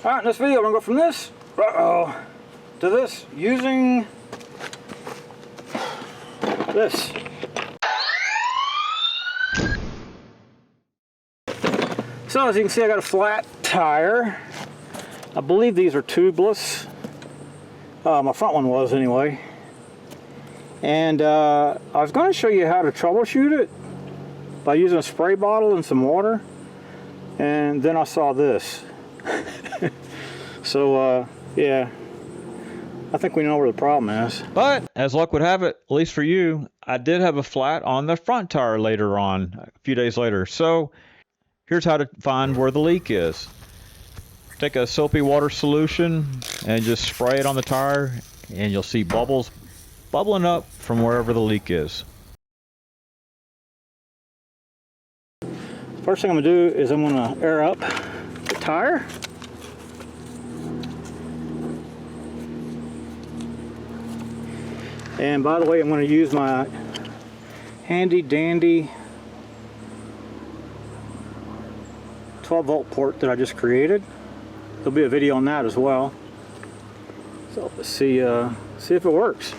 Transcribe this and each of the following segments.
Alright, in this video we're going to go from this to this using this. So as you can see, I got a flat tire. I believe these are tubeless. My front one was anyway. And I was going to show you how to troubleshoot it by using a spray bottle and some water. And then I saw this. So yeah, I think we know where the problem is. But as luck would have it, at least for you, I did have a flat on the front tire later on, a few days later. So here's how to find where the leak is. Take a soapy water solution and just spray it on the tire, and you'll see bubbles bubbling up from wherever the leak is. First thing I'm going to do is I'm going to air up the tire. And by the way, I'm going to use my handy dandy 12 volt port that I just created. There'll be a video on that as well. So let's see if it works.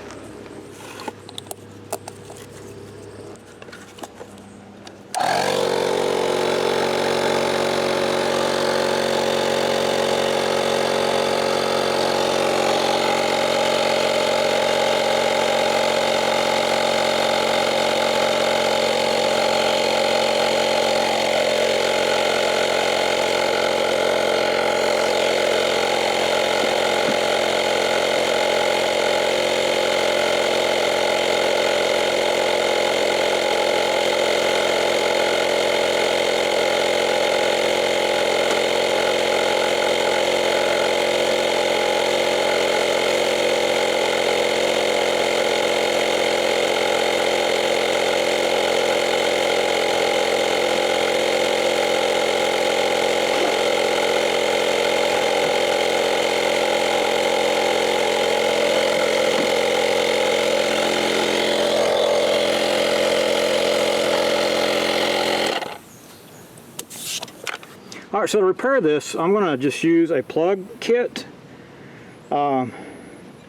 Alright, so to repair this, I'm going to just use a plug kit,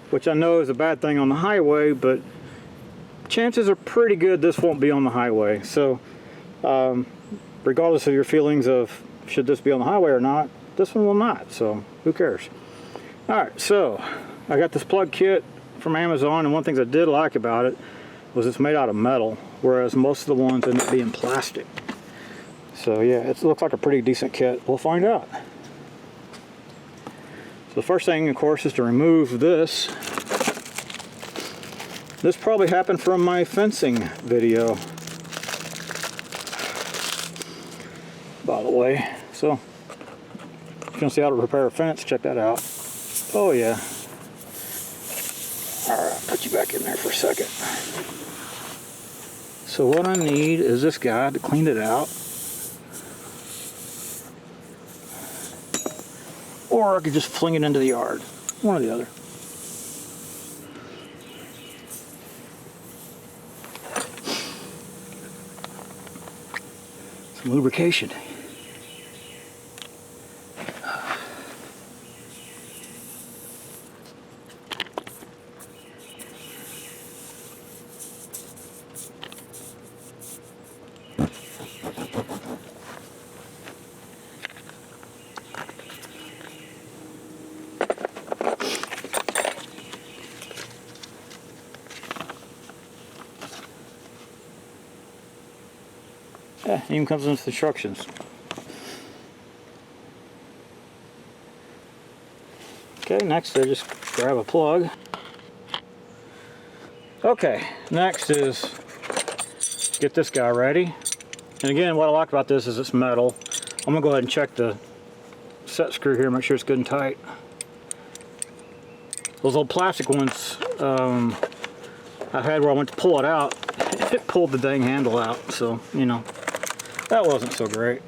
which I know is a bad thing on the highway, but chances are pretty good this won't be on the highway. So, regardless of your feelings of should this be on the highway or not, this one will not, so who cares? Alright, so I got this plug kit from Amazon, and one thing I did like about it was it's made out of metal, whereas most of the ones end up being plastic. So yeah, it looks like a pretty decent kit. We'll find out. So the first thing, of course, is to remove this. This probably happened from my fencing video, by the way. So if you want to see how to repair a fence, check that out. Oh yeah. Alright, I'll put you back in there for a second. So what I need is this guy to clean it out. Or I could just fling it into the yard. One or the other. Some lubrication. Yeah, it even comes with instructions. Okay, next I just grab a plug. Okay, next is get this guy ready. And again, what I like about this is it's metal. I'm gonna go ahead and check the set screw here, make sure it's good and tight. Those old plastic ones I've had where I went to pull it out, it pulled the dang handle out, so you know. That wasn't so great.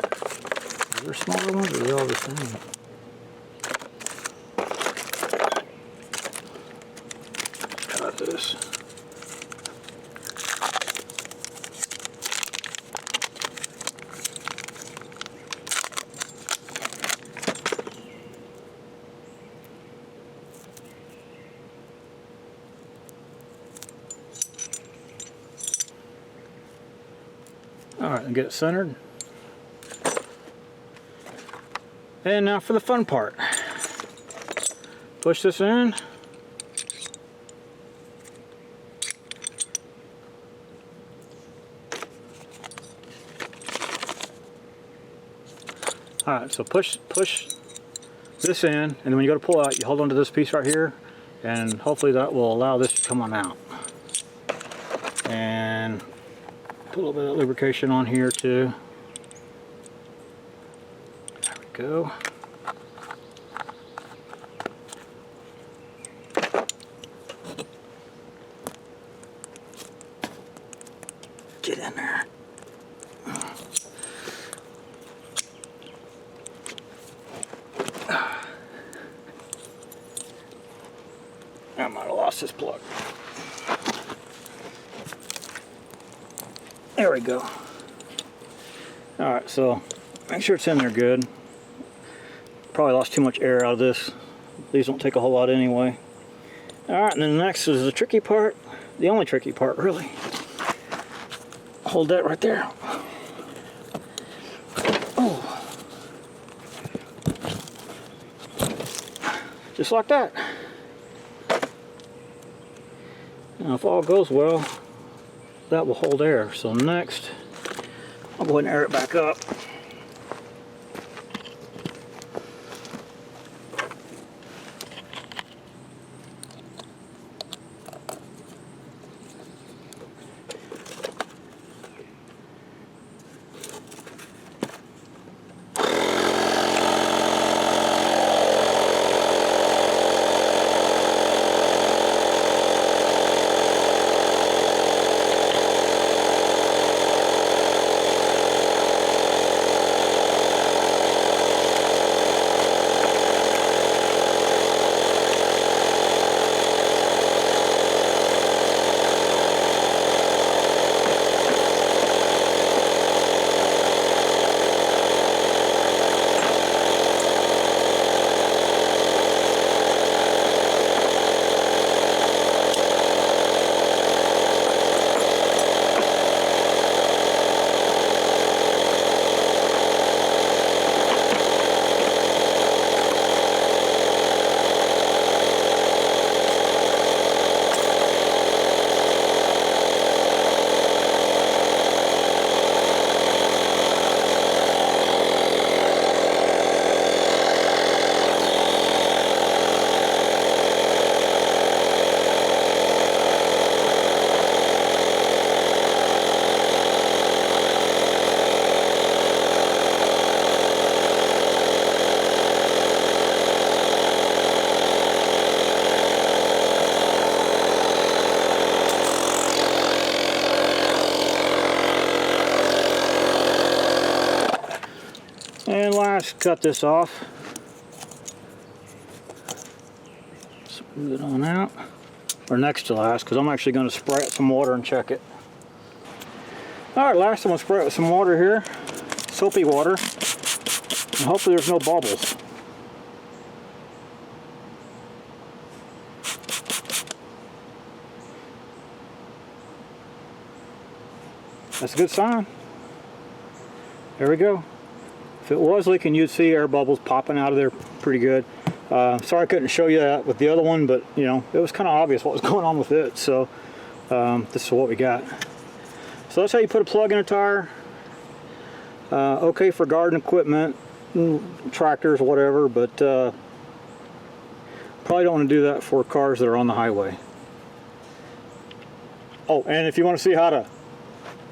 Are there smaller ones or are they all the same? Got this. Alright, and get it centered. And now for the fun part. Push this in. Alright, so push this in, and then when you go to pull out, you hold onto this piece right here, and hopefully that will allow this to come on out. And put a little bit of lubrication on here too. There we go. Get in there. I might have lost this plug. There we go. Alright, so make sure it's in there good. Probably lost too much air out of this. These don't take a whole lot anyway. Alright, and then next is the tricky part. The only tricky part, really. Hold that right there. Oh. Just like that. Now if all goes well, that will hold air. So next, I'll go ahead and air it back up. And last, cut this off. Smooth it on out. Or next to last, because I'm actually going to spray it some water and check it. Alright, last I'm going to spray it with some water here. Soapy water. And hopefully there's no bubbles. That's a good sign. There we go. If it was leaking, you'd see air bubbles popping out of there pretty good. Sorry I couldn't show you that with the other one, but you know, it was kind of obvious what was going on with it. So this is what we got. So that's how you put a plug in a tire. Okay for garden equipment, tractors, whatever, but probably don't want to do that for cars that are on the highway. Oh, and if you want to see how to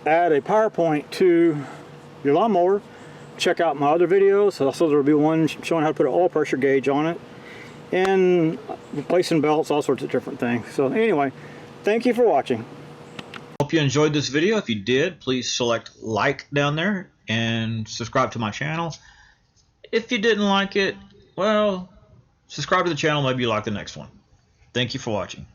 add a power point to your lawnmower, check out my other videos. Also, there will be one showing how to put an oil pressure gauge on it and replacing belts, all sorts of different things. So anyway, thank you for watching. Hope you enjoyed this video. If you did, please select like down there and subscribe to my channel. If you didn't like it, well, subscribe to the channel. Maybe you like the next one. Thank you for watching.